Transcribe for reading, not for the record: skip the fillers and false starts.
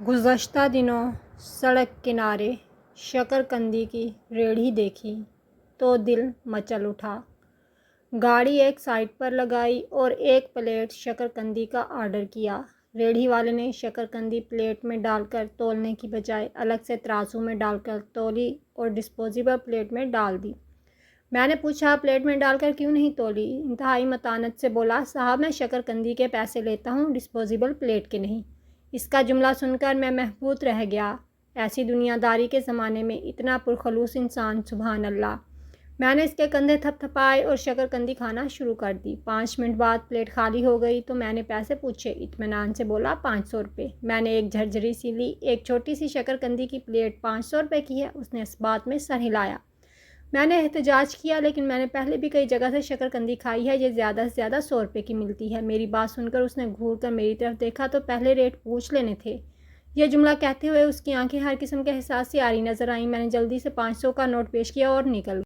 گزشتہ دنوں سڑک کنارے شکرقندی کی ریڑھی دیکھی تو دل مچل اٹھا۔ گاڑی ایک سائڈ پر لگائی اور ایک پلیٹ شکرقندی کا آرڈر کیا۔ ریڑھی والے نے شکرقندی پلیٹ میں ڈال کر تولنے کی بجائے الگ سے ترازو میں ڈال کر تولی اور ڈسپوزیبل پلیٹ میں ڈال دی۔ میں نے پوچھا، پلیٹ میں ڈال کر کیوں نہیں تولی؟ انتہائی متانت سے بولا، صاحب میں شکرقندی کے پیسے لیتا ہوں، ڈسپوزیبل پلیٹ کے نہیں۔ اس کا جملہ سن کر میں محبوط رہ گیا۔ ایسی دنیا داری کے زمانے میں اتنا پرخلوص انسان، سبحان اللہ۔ میں نے اس کے کندھے تھپ تھپائے اور شکرقندی کھانا شروع کر دی۔ 5 منٹ بعد پلیٹ خالی ہو گئی تو میں نے پیسے پوچھے۔ اطمینان سے بولا، 500 روپے۔ میں نے ایک جھرجھری سی لی۔ ایک چھوٹی سی شکرقندی کی پلیٹ 500 روپے کی ہے؟ اس نے اس بات میں سر ہلایا۔ میں نے احتجاج کیا، لیکن میں نے پہلے بھی کئی جگہ سے شکرقندی کھائی ہے، یہ زیادہ سے زیادہ 100 روپے کی ملتی ہے۔ میری بات سن کر اس نے گھور کر میری طرف دیکھا تو پہلے ریٹ پوچھ لینے تھے۔ یہ جملہ کہتے ہوئے اس کی آنکھیں ہر قسم کے احساس سے آری نظر آئیں۔ میں نے جلدی سے 500 کا نوٹ پیش کیا اور نکل